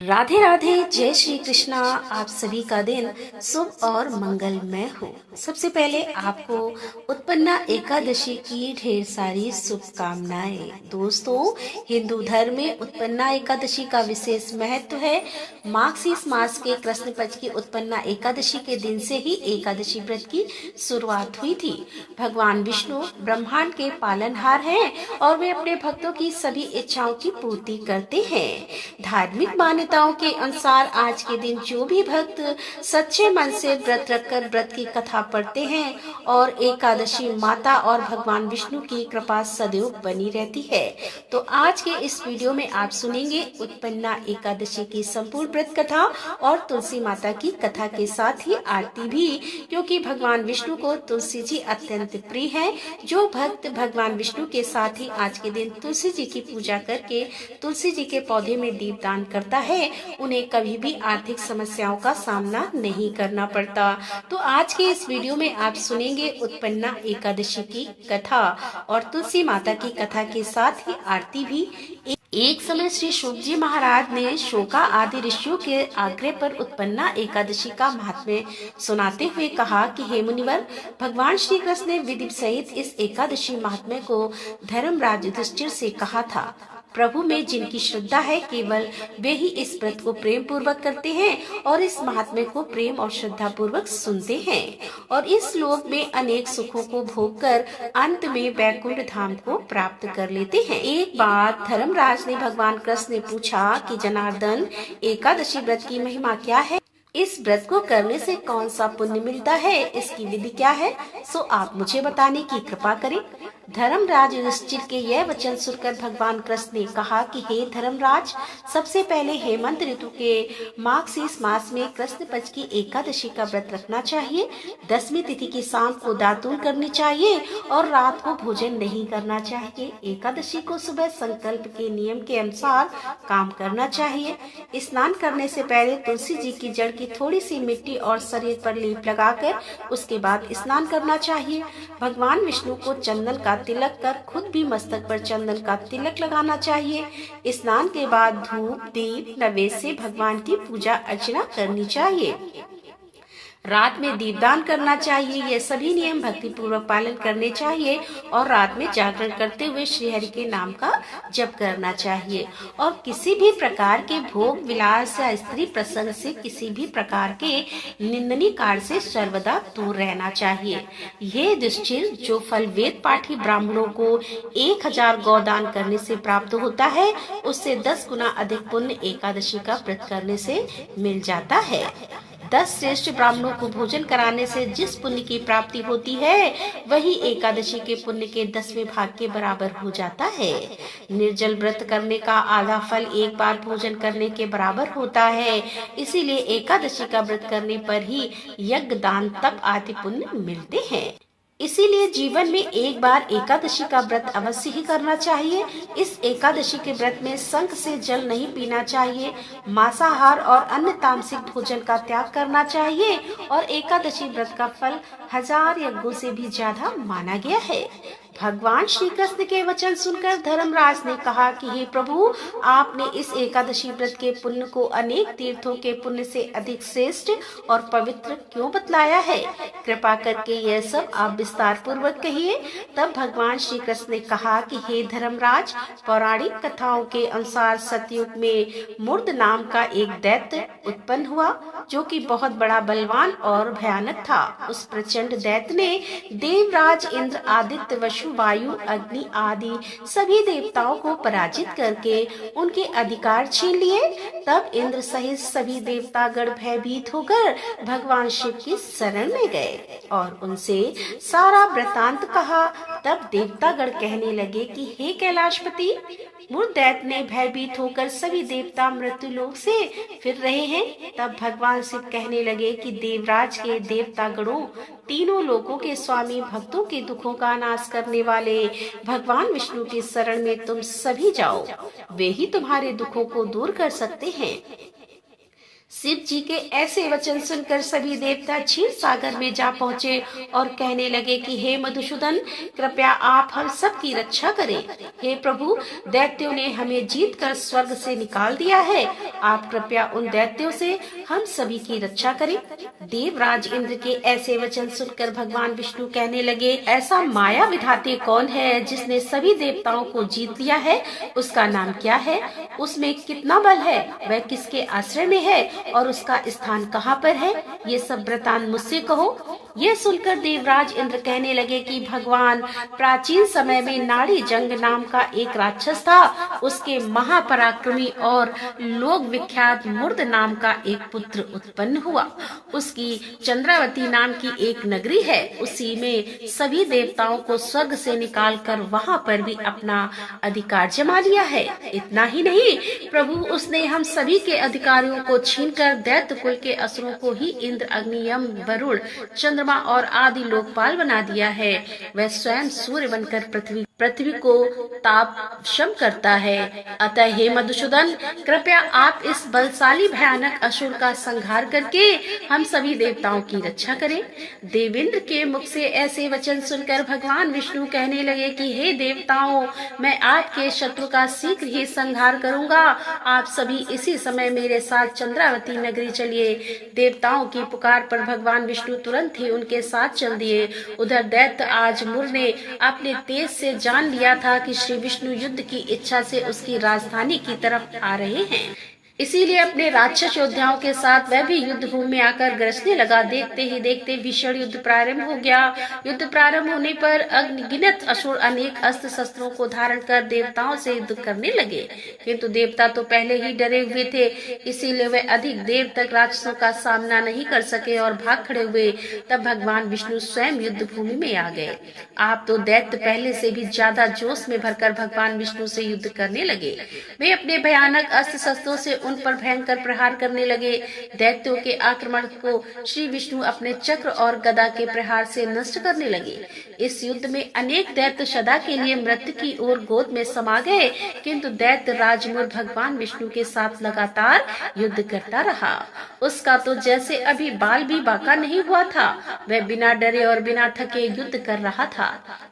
राधे राधे, जय श्री कृष्णा। आप सभी का दिन शुभ और मंगलमय हो। सबसे पहले आपको उत्पन्ना एकादशी की ढेर सारी शुभकामनाएं। दोस्तों, हिंदू धर्म में उत्पन्ना एकादशी का विशेष महत्व है। मार्गशीर्ष मास के कृष्ण पक्ष की उत्पन्ना एकादशी के दिन से ही एकादशी व्रत की शुरुआत हुई थी। भगवान विष्णु ब्रह्मांड के पालनहार हैं और वे अपने भक्तों की सभी इच्छाओं की पूर्ति करते हैं। धार्मिक मान्यताओं के अनुसार आज के दिन जो भी भक्त सच्चे मन से व्रत रखकर व्रत की कथा पढ़ते हैं और एकादशी माता और भगवान विष्णु की कृपा सदैव बनी रहती है। तो आज के इस वीडियो में आप सुनेंगे उत्पन्ना एकादशी की संपूर्ण व्रत कथा और तुलसी माता की कथा के साथ ही आरती भी, क्योंकि भगवान विष्णु को तुलसी जी अत्यंत प्रिय है। जो भक्त भगवान विष्णु के साथ ही आज के दिन तुलसी जी की पूजा करके तुलसी जी के पौधे में दीपदान करता है, उन्हें कभी भी आर्थिक समस्याओं का सामना नहीं करना पड़ता। तो आज के इस वीडियो में आप सुनेंगे उत्पन्ना एकादशी की कथा और तुलसी माता की कथा के साथ ही आरती भी। एक समय श्री शुक जी महाराज ने शोका आदि ऋषियों के आग्रह पर उत्पन्ना एकादशी का महात्म्य सुनाते हुए कहा कि हे मुनिवर, भगवान श्री कृष्ण ने विधि सहित इस एकादशी महात्म्य को धर्मराज युधिष्ठिर से कहा था। प्रभु में जिनकी श्रद्धा है, केवल वे ही इस व्रत को प्रेम पूर्वक करते हैं और इस महात्म्य को प्रेम और श्रद्धा पूर्वक सुनते हैं और इस लोक में अनेक सुखों को भोग कर अंत में वैकुंठ धाम को प्राप्त कर लेते हैं। एक बार धर्मराज ने भगवान कृष्ण ने पूछा कि जनार्दन, एकादशी व्रत की महिमा क्या है? इस व्रत को करने से कौन सा पुण्य मिलता है? इसकी विधि क्या है? सो आप मुझे बताने की कृपा करें। धर्मराज युधिष्ठिर के यह वचन सुनकर भगवान कृष्ण ने कहा कि हे धर्मराज, सबसे पहले हेमंत ऋतु के मार्गशीर्ष मास में कृष्ण पक्ष की एकादशी का व्रत रखना चाहिए। 10वीं तिथि की शाम को दातून करनी चाहिए और रात को भोजन नहीं करना चाहिए। एकादशी को सुबह संकल्प के नियम के अनुसार काम करना चाहिए। स्नान करने से पहले तुलसी जी की जड़ की थोड़ी सी मिट्टी और शरीर पर लेप लगाकर उसके बाद स्नान करना चाहिए। भगवान विष्णु को चंदन का तिलक कर खुद भी मस्तक पर चंदन का तिलक लगाना चाहिए। स्नान के बाद धूप दीप नैवेद्य से भगवान की पूजा अर्चना करनी चाहिए। रात में दीपदान करना चाहिए। ये सभी नियम भक्ति पूर्वक पालन करने चाहिए और रात में जागरण करते हुए श्री हरि के नाम का जप करना चाहिए और किसी भी प्रकार के भोग विलास या स्त्री प्रसंग से, किसी भी प्रकार के निंदनीय कार्य से सर्वदा दूर रहना चाहिए। ये युधिष्ठिर, जो फल वेद पाठी ब्राह्मणों को 1000 गौदान करने से प्राप्त होता है, उससे 10 गुना अधिक पुण्य एकादशी का व्रत करने से मिल जाता है। 10 श्रेष्ठ ब्राह्मणों को भोजन कराने से जिस पुण्य की प्राप्ति होती है, वही एकादशी के पुण्य के 10वें भाग के बराबर हो जाता है। निर्जल व्रत करने का आधा फल एक बार भोजन करने के बराबर होता है। इसीलिए एकादशी का व्रत करने पर ही यज्ञ, दान, तप आदि पुण्य मिलते हैं। इसीलिए जीवन में एक बार एकादशी का व्रत अवश्य ही करना चाहिए। इस एकादशी के व्रत में शंख से जल नहीं पीना चाहिए। मांसाहार और अन्य तामसिक भोजन का त्याग करना चाहिए और एकादशी व्रत का फल 1000 यज्ञों से भी ज्यादा माना गया है। भगवान श्री कृष्ण के वचन सुनकर धर्मराज ने कहा कि हे प्रभु, आपने इस एकादशी व्रत के पुण्य को अनेक तीर्थों के पुण्य से अधिक श्रेष्ठ और पवित्र क्यों बतलाया है? कृपा करके यह सब आप विस्तार पूर्वक कहिए। तब भगवान श्री कृष्ण ने कहा कि हे धर्मराज, पौराणिक कथाओं के अनुसार सतयुग में मूर्ध नाम का एक दैत्य उत्पन्न हुआ, जो कि बहुत बड़ा बलवान और भयानक था। उस प्रचंड दैत्य ने देवराज इंद्र, आदित्य, वसु, वायु, अग्नि आदि सभी देवताओं को पराजित करके उनके अधिकार छीन लिए। तब इंद्र सहित सभी देवतागण भयभीत होकर भगवान शिव की शरण में गए और उनसे सारा वृतांत कहा। तब देवतागण कहने लगे कि हे कैलाशपति, मूर्ख दैत्य ने भयभीत होकर सभी देवता मृत्यु लोक से फिर रहे हैं। तब भगवान शिव कहने लगे कि देवराज के देवतागणों, तीनों लोकों के स्वामी, भक्तों के दुखों का नाश करने वाले भगवान विष्णु की शरण में तुम सभी जाओ। वे ही तुम्हारे दुखों को दूर कर सकते हैं। शिव जी के ऐसे वचन सुनकर सभी देवता क्षीर सागर में जा पहुँचे और कहने लगे कि हे मधुसूदन, कृपया आप हम सब की रक्षा करें। हे प्रभु, दैत्यों ने हमें जीत कर स्वर्ग से निकाल दिया है। आप कृपया उन दैत्यों से हम सभी की रक्षा करें। देवराज इंद्र के ऐसे वचन सुनकर भगवान विष्णु कहने लगे, ऐसा माया विधाते कौन है जिसने सभी देवताओं को जीत लिया है? उसका नाम क्या है? उसमें कितना बल है? वह किसके आश्रय में है और उसका स्थान कहाँ पर है? ये सब वृतांत मुझसे कहो। यह सुनकर देवराज इंद्र कहने लगे कि भगवान, प्राचीन समय में नाड़ी जंग नाम का एक राक्षस था। उसके महापराक्रमी और लोक विख्यात मुर्द नाम का एक पुत्र उत्पन्न हुआ। उसकी चंद्रावती नाम की एक नगरी है। उसी में सभी देवताओं को स्वर्ग से निकालकर वहां पर भी अपना अधिकार जमा लिया है। इतना ही नहीं प्रभु, उसने हम सभी के अधिकारियों को छीनकर दैत्य कुल के असुरों को ही इंद्र, अग्नि, यम, वरुण, चंद्रमा और आदि लोकपाल बना दिया है। वह स्वयं सूर्य बनकर पृथ्वी को तापशम करता है। अतः हे मधुसूदन, कृपया आप इस बलशाली भयानक असुर का संहार करके हम सभी देवताओं की रक्षा करें। देवेंद्र के मुख से ऐसे वचन सुनकर भगवान विष्णु कहने लगे कि हे देवताओं, मैं आपके शत्रु का शीघ्र ही संहार करूंगा। आप सभी इसी समय मेरे साथ चंद्रावती नगरी चलिए। देवताओं की पुकार पर भगवान विष्णु तुरंत ही उनके साथ चल दिए। उधर दैत्य आजमुर ने अपने तेज से जान लिया था कि श्री विष्णु युद्ध की इच्छा से उसकी राजधानी की तरफ आ रहे हैं। इसीलिए अपने राक्षस योद्धाओं के साथ वह भी युद्ध भूमि में आकर गरजने लगा। देखते ही देखते भीषण युद्ध प्रारंभ हो गया। युद्ध प्रारंभ होने पर अगणित असुर अनेक अस्त्र शस्त्रों को धारण कर देवताओं से युद्ध करने लगे, किंतु देवता तो पहले ही डरे हुए थे। इसीलिए वे अधिक देर तक राक्षसों का सामना नहीं कर सके और भाग खड़े हुए। तब भगवान विष्णु स्वयं युद्ध भूमि में आ गए। आप तो दैत्य पहले से भी ज्यादा जोश में भरकर भगवान विष्णु से युद्ध करने लगे। वे अपने भयानक अस्त्र शस्त्रों से उन पर भयंकर प्रहार करने लगे। दैत्यों के आक्रमण को श्री विष्णु अपने चक्र और गदा के प्रहार से नष्ट करने लगे। इस युद्ध में अनेक दैत्य सदा के लिए मृत्यु की ओर गोद में समा गए, किंतु दैत्य राजमुर भगवान विष्णु के साथ लगातार युद्ध करता रहा। उसका तो जैसे अभी बाल भी बांका नहीं हुआ था। वह बिना डरे और बिना थके युद्ध कर रहा था।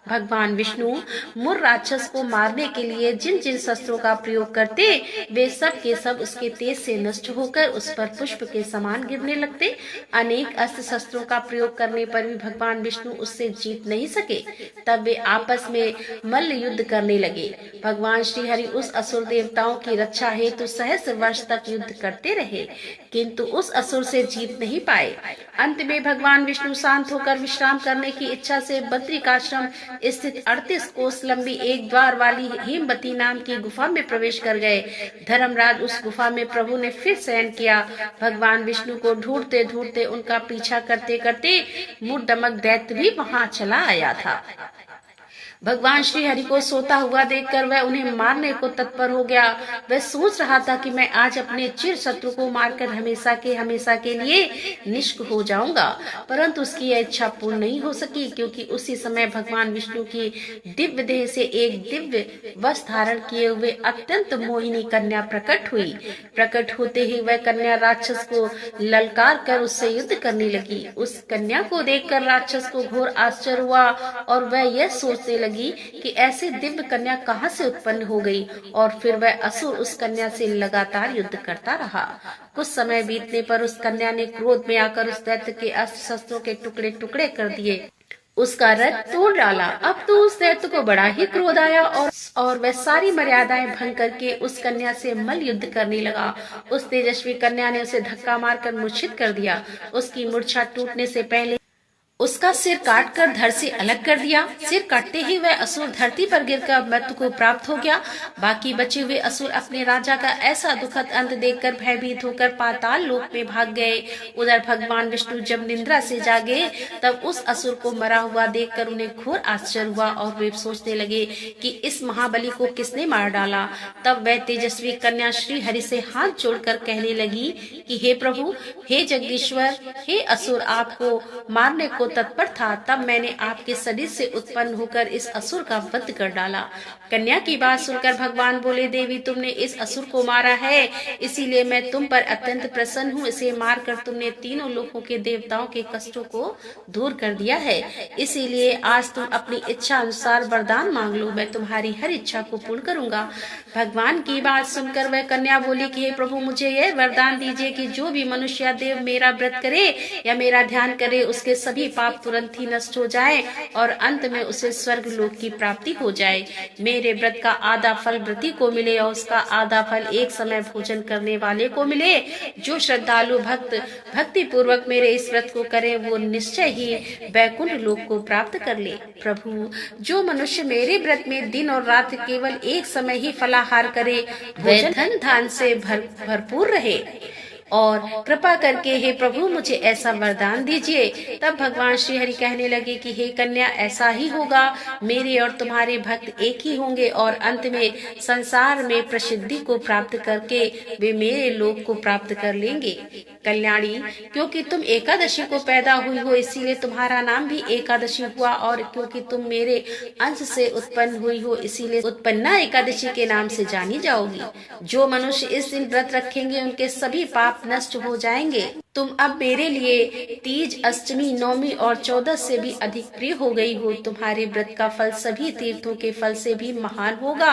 भगवान विष्णु मुर राक्षस को मारने के लिए जिन जिन शस्त्रों का प्रयोग करते, वे सब के सब उसके तेज से नष्ट होकर उस पर पुष्प के समान गिरने लगते। अनेक अस्त्र शस्त्रों का प्रयोग करने पर भी भगवान विष्णु उससे जीत नहीं सके। तब वे आपस में मल्ल युद्ध करने लगे। भगवान श्री हरि उस असुर देवताओं की रक्षा हेतु सहस्र वर्ष तक युद्ध करते रहे, किंतु उस असुर से जीत नहीं पाए। अंत में भगवान विष्णु शांत होकर विश्राम करने की इच्छा से बद्रिकाश्रम स्थित 38 कोस लंबी एक द्वार वाली हेमवती नाम की गुफा में प्रवेश कर गए। धर्मराज, उस गुफा में प्रभु ने फिर शयन किया। भगवान विष्णु को ढूंढते ढूंढते उनका पीछा करते करते मूर्धमक दैत्य भी वहां चला आया था। भगवान श्री हरि को सोता हुआ देखकर वह उन्हें मारने को तत्पर हो गया। वह सोच रहा था कि मैं आज अपने चिर शत्रु को मारकर हमेशा के लिए निष्क हो जाऊंगा, परंतु उसकी यह इच्छा पूर्ण नहीं हो सकी, क्योंकि उसी समय भगवान विष्णु की दिव्य देह से एक दिव्य वस्त्र धारण किए हुए अत्यंत मोहिनी कन्या प्रकट हुई। प्रकट होते ही वह कन्या राक्षस को ललकार कर उससे युद्ध करने लगी। उस कन्या को देखकर राक्षस को घोर आश्चर्य हुआ और वह यह सोचने लगी कि ऐसे दिव्य कन्या कहां से उत्पन्न हो गई, और फिर वह असुर उस कन्या से लगातार युद्ध करता रहा। कुछ समय बीतने पर उस कन्या ने क्रोध में आकर उस दैत्य के अस्त्र शस्त्रों के टुकड़े टुकड़े कर दिए, उसका रथ तोड़ डाला। अब तो उस दैत्य को बड़ा ही क्रोध आया और वह सारी मर्यादाएं भंग करके उस कन्या से मल्ल युद्ध करने लगा। उस तेजस्वी कन्या ने उसे धक्का मारकर मूर्छित कर दिया। उसकी मूर्छा टूटने से पहले उसका सिर काटकर धड़ से अलग कर दिया। सिर काटते ही वह असुर धरती पर गिरकर मृत्यु को प्राप्त हो गया। बाकी बचे हुए असुर अपने राजा का ऐसा दुखद अंत देखकर भयभीत होकर पाताल लोक में भाग गए। उधर भगवान विष्णु जब निद्रा से जागे, तब उस असुर को मरा हुआ देखकर उन्हें घोर आश्चर्य हुआ और वे सोचने लगे कि इस महाबली को किसने मार डाला। तब वह तेजस्वी कन्या श्री हरि से हाथ जोड़कर कहने लगी कि हे प्रभु, हे जगदीश्वर, हे असुर आपको मारने को तत्पर था, तब मैंने आपके शरीर से उत्पन्न होकर इस असुर का वध कर डाला। कन्या की बात सुनकर भगवान बोले, देवी तुमने इस असुर को मारा है, इसीलिए मैं तुम पर अत्यंत प्रसन्न हूँ। इसे मारकर तुमने तीनों लोकों के देवताओं के कष्टों को दूर कर दिया है, इसीलिए आज तुम अपनी इच्छा अनुसार वरदान मांग लो, मैं तुम्हारी हर इच्छा को पूर्ण करूंगा। भगवान की बात सुनकर वह कन्या बोली कि हे प्रभु, मुझे यह वरदान दीजिए कि जो भी मनुष्य या देव मेरा व्रत करे या मेरा ध्यान करे, उसके सभी पाप तुरंत ही नष्ट हो जाए और अंत में उसे स्वर्ग लोक की प्राप्ति हो जाए। मेरे व्रत का आधा फल व्रती को मिले और उसका आधा फल एक समय भोजन करने वाले को मिले। जो श्रद्धालु भक्त भक्ति पूर्वक मेरे इस व्रत को करे, वो निश्चय ही वैकुंठ लोक को प्राप्त कर ले। प्रभु, जो मनुष्य मेरे व्रत में दिन और रात केवल एक समय ही फलाहार करे, वह धन धान से भरपूर रहे और कृपा करके हे प्रभु मुझे ऐसा वरदान दीजिए। तब भगवान श्री हरि कहने लगे कि हे कन्या, ऐसा ही होगा, मेरे और तुम्हारे भक्त एक ही होंगे और अंत में संसार में प्रसिद्धि को प्राप्त करके वे मेरे लोक को प्राप्त कर लेंगे। कल्याणी, क्योंकि तुम एकादशी को पैदा हुई हो, इसीलिए तुम्हारा नाम भी एकादशी हुआ, और क्योंकि तुम मेरे अंश से उत्पन्न हुई हो, इसीलिए उत्पन्ना एकादशी के नाम से जानी जाओगी। जो मनुष्य इस दिन व्रत रखेंगे, उनके सभी पाप नष्ट हो जाएंगे। तुम अब मेरे लिए तीज, अष्टमी, नवमी और 14 से भी अधिक प्रिय हो गई हो। तुम्हारे व्रत का फल सभी तीर्थों के फल से भी महान होगा।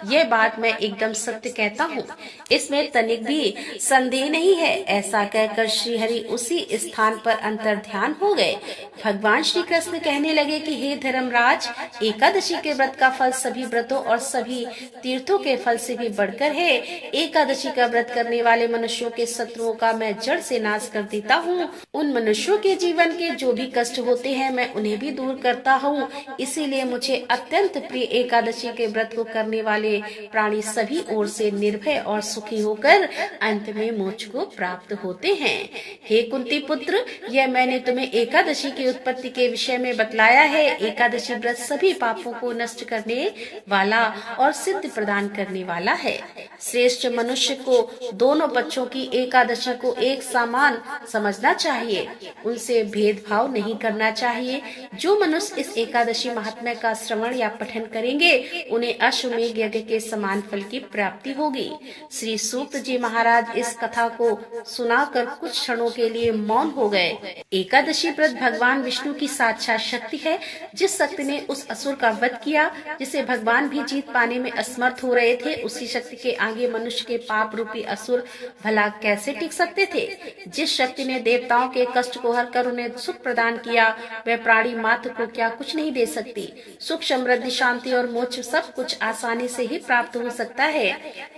यह बात मैं एकदम सत्य कहता हूँ, इसमें तनिक भी संदेह नहीं है। ऐसा कहकर श्री हरि उसी स्थान पर अंतर ध्यान हो गए। भगवान श्री कृष्ण कहने लगे कि हे धर्मराज, एकादशी के व्रत का फल सभी व्रतों और सभी तीर्थों के फल से भी बढ़कर है। एकादशी का व्रत करने वाले मनुष्यों के शत्रुओं का मैं जड़ से नाश कर देता हूँ। उन मनुष्यों के जीवन के जो भी कष्ट होते हैं, मैं उन्हें भी दूर करता हूँ। इसीलिए मुझे अत्यंत प्रिय एकादशी के व्रत को करने वाले प्राणी सभी ओर से निर्भय और सुखी होकर अंत में मोक्ष को प्राप्त होते हैं। हे कुंती पुत्र, यह मैंने तुम्हें एकादशी की उत्पत्ति के विषय में बतलाया है। एकादशी व्रत सभी पापों को नष्ट करने वाला और सिद्ध प्रदान करने वाला है। श्रेष्ठ मनुष्य को दोनों पक्षों की एकादशी को एक समान समझना चाहिए, उनसे भेदभाव नहीं करना चाहिए। जो मनुष्य इस एकादशी महात्म्य का श्रवण या पठन करेंगे, उन्हें अश्वमेध यज्ञ के समान फल की प्राप्ति होगी। श्री सूक्त जी महाराज इस कथा को सुनाकर कुछ क्षणों के लिए मौन हो गए। एकादशी व्रत भगवान विष्णु की साक्षात शक्ति है। जिस शक्ति ने उस असुर का वध किया, जिसे भगवान भी जीत पाने में असमर्थ हो रहे थे, उसी शक्ति के आगे मनुष्य के पाप रूपी असुर भला कैसे टिक सकते थे। जिस शक्ति ने देवताओं के कष्ट को हर कर उन्हें सुख प्रदान किया, वह प्राणी मात्र को क्या कुछ नहीं दे सकती। सुख, समृद्धि, शांति और मोक्ष सब कुछ आसानी से ही प्राप्त हो सकता है।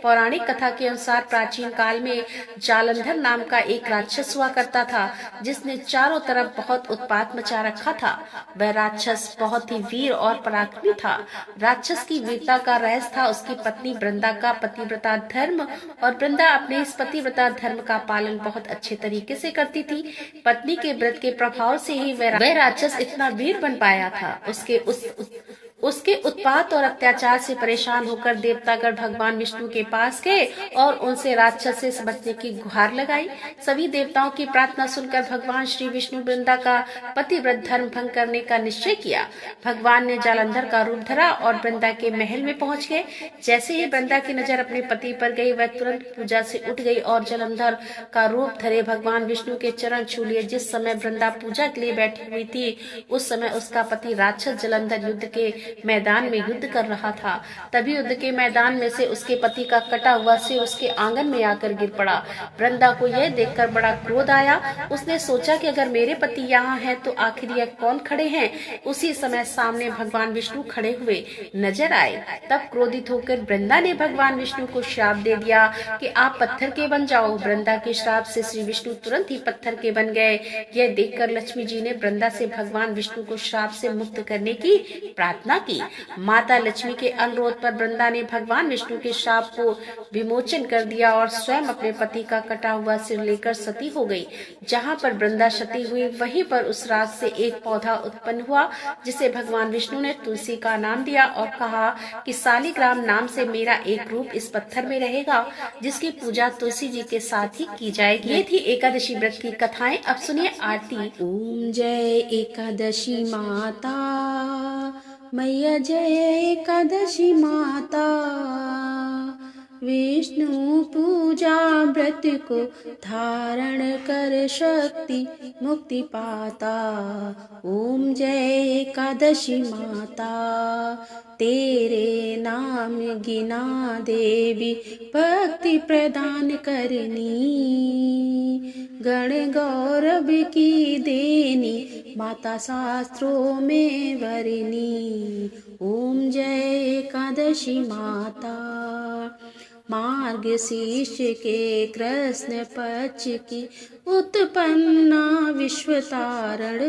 पौराणिक कथा के अनुसार प्राचीन काल में जालंधर नाम का एक राक्षस हुआ करता था, जिसने चारों तरफ बहुत उत्पात मचा रखा था। वह राक्षस बहुत ही वीर और पराक्रमी था। राक्षस की वीरता का रहस्य था उसकी पत्नी वृंदा का पतिव्रता धर्म, और वृंदा अपने इस पतिव्रता धर्म का पालन बहुत अच्छे तरीके से करती थी। पत्नी के व्रत के प्रभाव से ही वह राक्षस इतना वीर बन पाया था। उसके उत्पात और अत्याचार से परेशान होकर देवतागण भगवान विष्णु के पास गए और उनसे राक्षस से बचने की गुहार लगाई। सभी देवताओं की प्रार्थना सुनकर भगवान श्री विष्णु वृंदा का पतिव्रत धर्म भंग करने का निश्चय किया। भगवान ने जालंधर का रूप धरा और वृंदा के महल में पहुंच गए। जैसे ही वृंदा की नजर अपने पति पर गई, वह तुरंत पूजा से उठ गई और जालंधर का रूप धरे भगवान विष्णु के चरण छू लिए। जिस समय वृंदा पूजा के लिए बैठी हुई थी, उस समय उसका पति राक्षस जालंधर युद्ध के मैदान में युद्ध कर रहा था। तभी युद्ध के मैदान में से उसके पति का कटा हुआ सिर उसके आंगन में आकर गिर पड़ा। वृंदा को यह देखकर बड़ा क्रोध आया। उसने सोचा कि अगर मेरे पति यहाँ हैं तो आखिर यह कौन खड़े हैं। उसी समय सामने भगवान विष्णु खड़े हुए नजर आए। तब क्रोधित होकर वृंदा ने भगवान विष्णु को श्राप दे दिया कि आप पत्थर के बन जाओ। वृंदा के श्राप से श्री विष्णु तुरंत ही पत्थर के बन गए। यह देखकर लक्ष्मी जी ने वृंदा से भगवान विष्णु को श्राप से मुक्त करने की प्रार्थना की। माता लक्ष्मी के अनुरोध पर वृंदा ने भगवान विष्णु के शाप को विमोचन कर दिया और स्वयं अपने पति का कटा हुआ सिर लेकर सती हो गई। जहाँ पर वृंदा सती हुई वहीं पर उस राख से एक पौधा उत्पन्न हुआ जिसे भगवान विष्णु ने तुलसी का नाम दिया और कहा कि सालिग्राम नाम से मेरा एक रूप इस पत्थर में रहेगा जिसकी पूजा तुलसी जी के साथ ही की जाएगी। ये थी एकादशी व्रत की कथाएं। अब सुनिए आरती। ओम जय एकादशी माता मैया, जय एकादशी माता। विष्णु पूजा व्रत को धारण कर शक्ति मुक्ति पाता। ओम जय एकादशी माता, तेरे नाम गिना देवी भक्ति प्रदान करनी। गण गौरव की देनी माता शास्त्रों में वरनी। ओम जय एकादशी माता, मार्ग शीर्ष के कृष्ण पक्ष की उत्पन्ना विश्वतारण।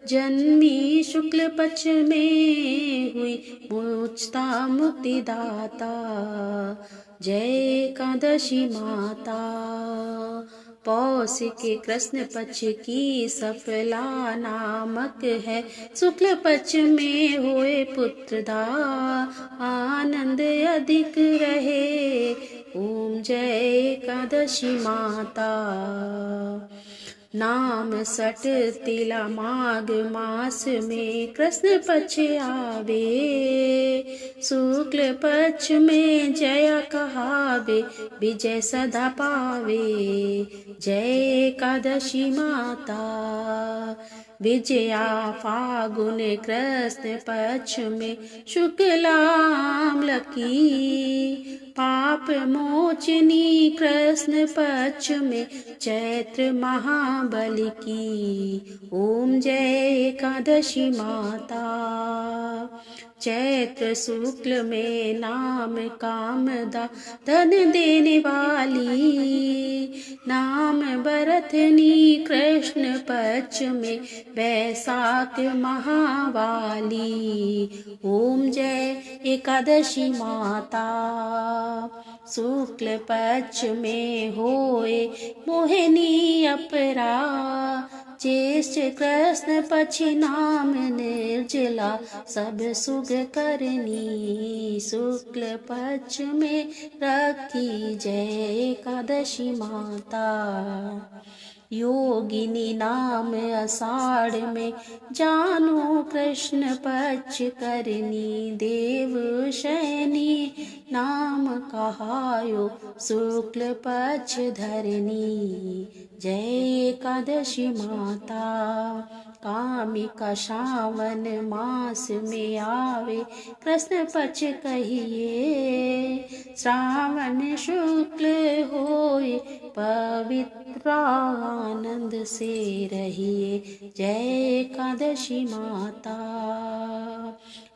जन्मी शुक्ल पक्ष में हुई मोक्षता मुक्तिदाता। जय एकादशी माता, पौष के कृष्ण पक्ष की सफला नामक है। शुक्ल पक्ष में होए पुत्रदा, आनंद अधिक रहे। ओम जय एकादशी माता, नाम सट तिला माघ मास में कृष्ण पक्ष आवे। शुक्ल पक्ष में जया कहावे, विजय सदा पावे। जय एकादशी माता, विजया फागुन कृष्ण पक्ष में शुक्लाम्ल की। पाप मोचनी कृष्ण पक्ष में चैत्र महाबली की। ओम जय एकादशी माता, चैत्र शुक्ल में नाम कामदा धन देने वाली। नाम बरथनी कृष्ण पक्ष में वैशाख महावाली। ओम जय एकादशी माता, शुक्ल पक्ष में होए मोहिनी अपरा। ज्येष्ठ कृष्ण पक्ष नाम निर्जला सब सुग करनी। शुक्ल पक्ष में रखी जय एकादशी माता, योगिनी नाम आषाढ़ में जानो कृष्ण पक्ष करनी। देव शयनी नाम कहायो शुक्ल पक्ष धरनी। जय एकादशी माता, कामिका श्रावण मास में आवे कृष्ण पक्ष कहिए। श्रावण शुक्ल होए पवित्र आनंद से रहिए। जय एकादशी माता,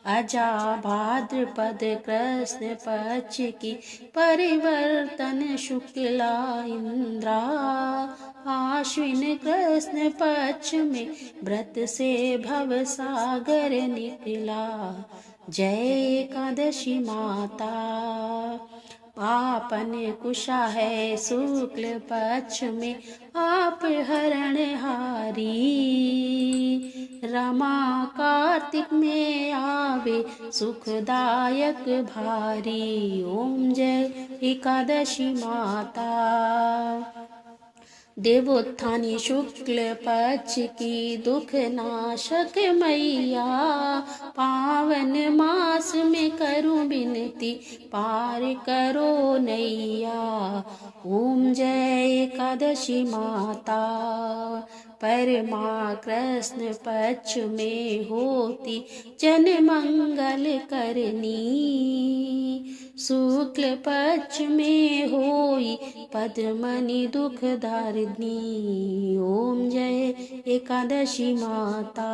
अजा भाद्रपद कृष्ण पक्ष की परिवर्तन शुक्ला इंद्रा। आश्विन कृष्ण पक्ष में व्रत से भव सागर निकला। जय एकादशी माता, आपन कुशा है शुक्ल पक्ष में आप हरणहारी। रमा कार्तिक में आवे सुखदायक भारी। ओम जय एकादशी माता, देवोत्थानी शुक्ल पक्ष की दुख नाशक मैया। पावन मास में करूं विनती पार करो नैया। ओम जय एकादशी माता, परमा कृष्ण पक्ष में होती जन मंगल करनी। शुक्ल पक्ष में होई पद्मनि दुख दारिणी। ओम जय एकादशी माता,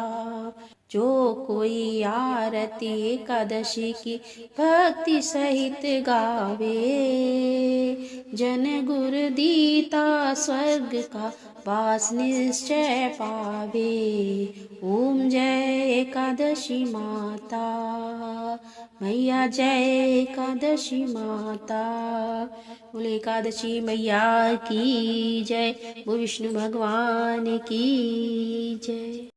जो कोई आरती एकादशी की भक्ति सहित गावे, जन गुरु दीता स्वर्ग का वास निश्चय पावे। ओम जय एकादशी माता, मैया जय एकादशी माता। बोले एकादशी मैया की जय, वो विष्णु भगवान की जय।